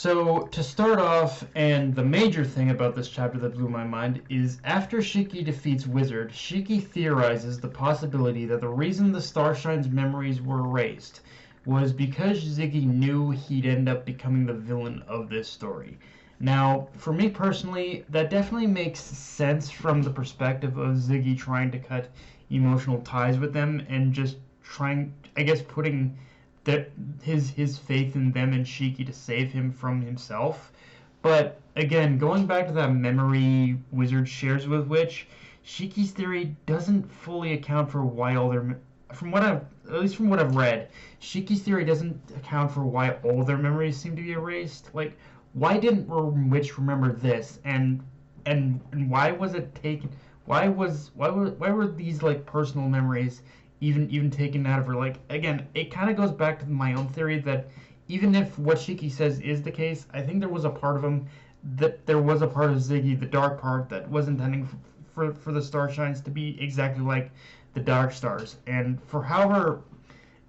So, to start off, and the major thing about this chapter that blew my mind is after Shiki defeats Wizard, Shiki theorizes the possibility that the reason the Starshine's memories were erased was because Ziggy knew he'd end up becoming the villain of this story. Now, for me personally, that definitely makes sense from the perspective of Ziggy trying to cut emotional ties with them and just trying, I guess, putting that his faith in them and Shiki to save him from himself. But again, going back to that memory Wizard shares with Witch, Shiki's theory doesn't fully account for why all their from what I've at least from what I've read, Shiki's theory doesn't account for why all their memories seem to be erased. Like, why didn't Witch remember this, and why was it taken? Why were these like personal memories even taken out of her? Like, again, it kind of goes back to my own theory that even if what Shiki says is the case, I think there was a part of him there was a part of Ziggy, the dark part, that was intending for the Starshines to be exactly like the Dark Stars. And for however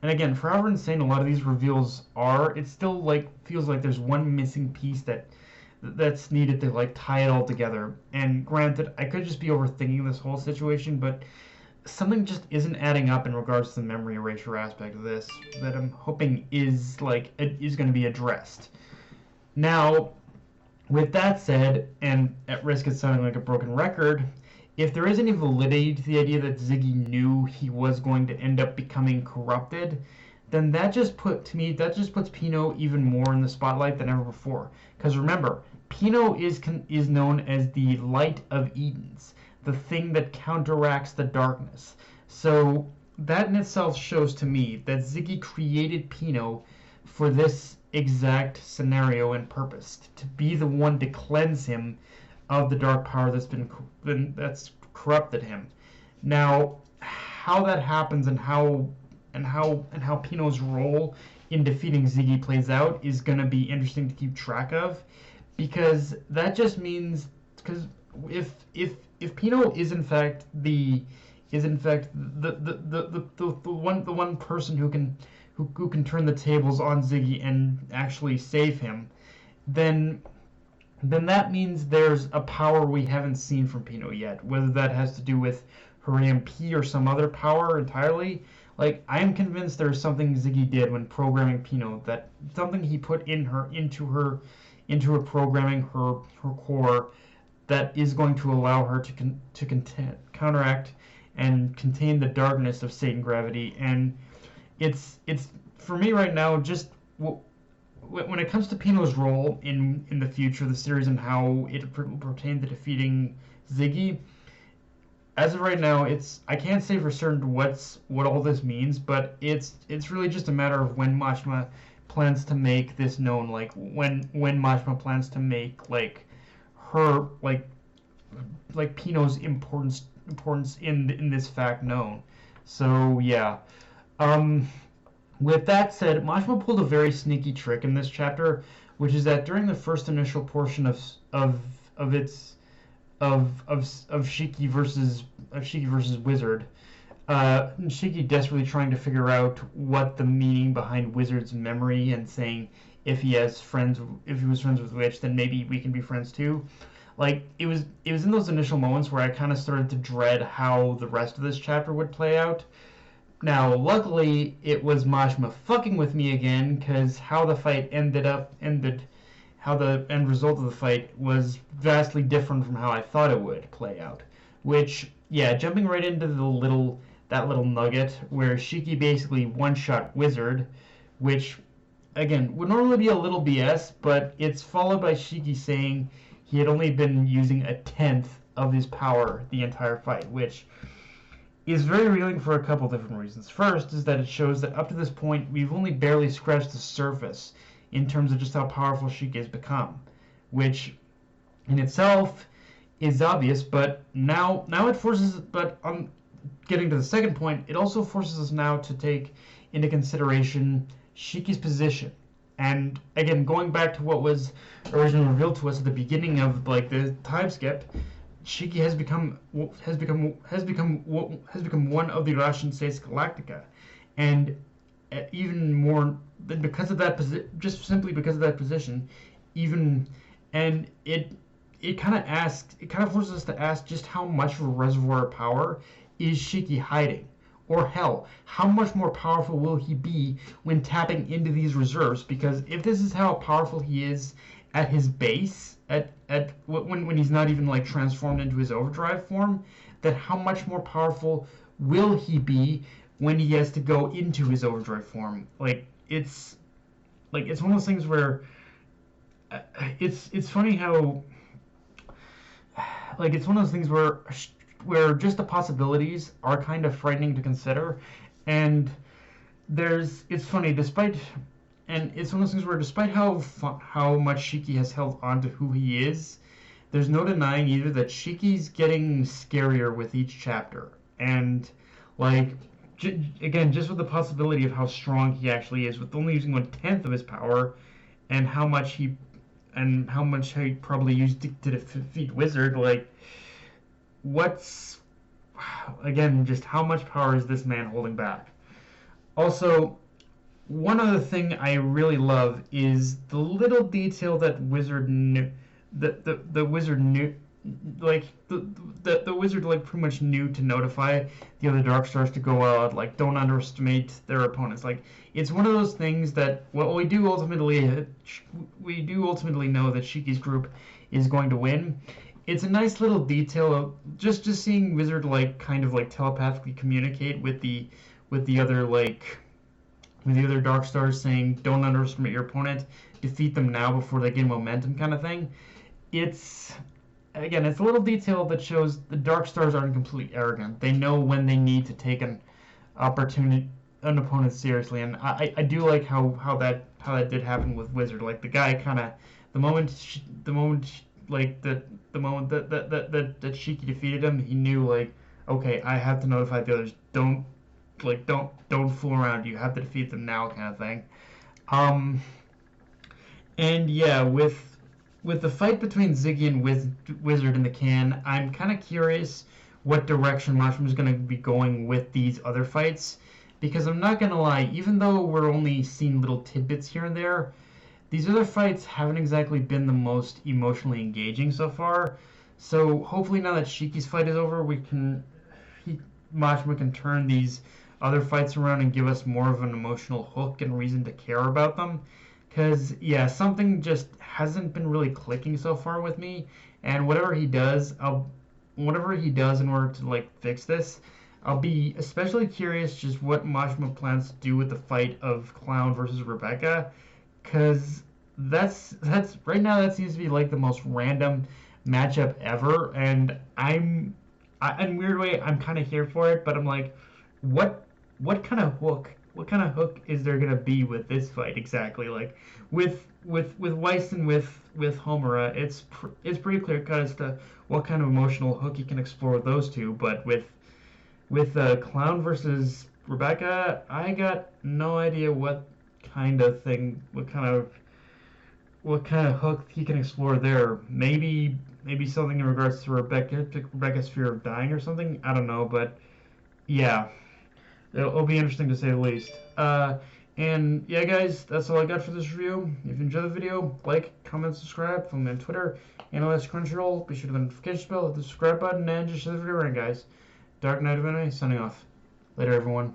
insane a lot of these reveals are, it still like feels like there's one missing piece that's needed to like tie it all together. And granted, I could just be overthinking this whole situation, but something just isn't adding up in regards to the memory erasure aspect of this that I'm hoping is going to be addressed. Now, with that said, and at risk of sounding like a broken record, if there is any validity to the idea that Ziggy knew he was going to end up becoming corrupted, then that just puts Pino even more in the spotlight than ever before. Because remember, Pino is known as the Light of Edens, the thing that counteracts the darkness. So that in itself shows to me that Ziggy created Pino for this exact scenario and purpose, to be the one to cleanse him of the dark power that's corrupted him. Now, how that happens and how Pino's role in defeating Ziggy plays out is going to be interesting to keep track of, because that just means, because if Pino is in fact the one person who can turn the tables on Ziggy and actually save him, then that means there's a power we haven't seen from Pino yet. Whether that has to do with her EMP or some other power entirely, like, I am convinced there's something Ziggy did when programming Pino, that something he put into her programming, her core, that is going to allow her to counteract and contain the darkness of Satan gravity. And it's for me right now, just when it comes to Pino's role in the future of the series and how it pertained to defeating Ziggy, as of right now, I can't say for certain what all this means, but it's really just a matter of when Machma plans to make this known, like when Machma plans to make like her like Pino's importance in this fact known. So yeah. With that said, Machma pulled a very sneaky trick in this chapter, which is that during the first initial portion of Shiki versus Wizard, Shiki desperately trying to figure out what the meaning behind Wizard's memory, and saying if he was friends with Witch, then maybe we can be friends too. Like, it was in those initial moments where I kind of started to dread how the rest of this chapter would play out. Now, luckily, it was Machma fucking with me again, because how the fight ended, how the end result of the fight was vastly different from how I thought it would play out. Which, yeah, jumping right into that little nugget where Shiki basically one-shot Wizard, which, again, would normally be a little BS, but it's followed by Shiki saying he had only been using a tenth of his power the entire fight, which is very revealing for a couple different reasons. First is that it shows that up to this point, we've only barely scratched the surface in terms of just how powerful Shiki has become, which in itself is obvious, but now it forces, but on getting to the second point, it also forces us now to take into consideration Shiki's position. And again, going back to what was originally revealed to us at the beginning of like the time skip, Shiki has become one of the Russian states Galactica, and even more because of that just simply because of that position, even, and it kind of forces us to ask just how much of a reservoir of power is Shiki hiding? Or hell, how much more powerful will he be when tapping into these reserves? Because if this is how powerful he is at his base, when he's not even like transformed into his overdrive form, then how much more powerful will he be when he has to go into his overdrive form? It's one of those things where it's funny how it's one of those things where just the possibilities are kind of frightening to consider, and it's funny it's one of those things where despite how much Shiki has held on to who he is, there's no denying either that Shiki's getting scarier with each chapter, and like again, just with the possibility of how strong he actually is with only using 1/10 of his power, and how much he probably used to defeat Wizard, like what's again just how much power is this man holding back? Also, one other thing I really love is the little detail that Wizard knew, the Wizard knew, like the Wizard like pretty much knew to notify the other Dark Stars to go out, like don't underestimate their opponents. Like it's one of those things that we do ultimately know that Shiki's group is going to win. It's a nice little detail of just seeing Wizard like kind of like telepathically communicate with the other Dark Stars, saying don't underestimate your opponent, defeat them now before they gain momentum, kind of thing. It's a little detail that shows the Dark Stars aren't completely arrogant. They know when they need to take an opponent seriously, and I do like how that did happen with Wizard. Like the guy kind of the moment that Shiki defeated him, he knew like, okay, I have to notify the others. Don't fool around. You have to defeat them now, kind of thing. And yeah, with the fight between Ziggy and Wizard in the can, I'm kind of curious what direction Mushroom is going to be going with these other fights, because I'm not going to lie, even though we're only seeing little tidbits here and there, these other fights haven't exactly been the most emotionally engaging so far. So hopefully now that Shiki's fight is over, Majima can turn these other fights around and give us more of an emotional hook and reason to care about them. Because, yeah, something just hasn't been really clicking so far with me. And whatever he does in order to, like, fix this, I'll be especially curious just what Majima plans to do with the fight of Clown versus Rebecca. Because that's right now that seems to be, like, the most random matchup ever. And in a weird way, I'm kind of here for it. But I'm like, what kind of hook is there gonna be with this fight exactly? Like with Weiss and with Homura, it's pretty clear cut as to what kind of emotional hook you can explore with those two. But with Clown versus Rebecca, I got no idea what kind of hook he can explore there. Maybe something in regards to Rebecca's fear of dying or something. I don't know, but yeah. It'll be interesting to say the least. And yeah, guys, that's all I got for this review. If you enjoyed the video, like, comment, subscribe. Follow me on Twitter, analyze Crunchyroll. Be sure to hit the notification bell, hit the subscribe button, and just share the video around, guys. Dark Knight of Anime, signing off. Later, everyone.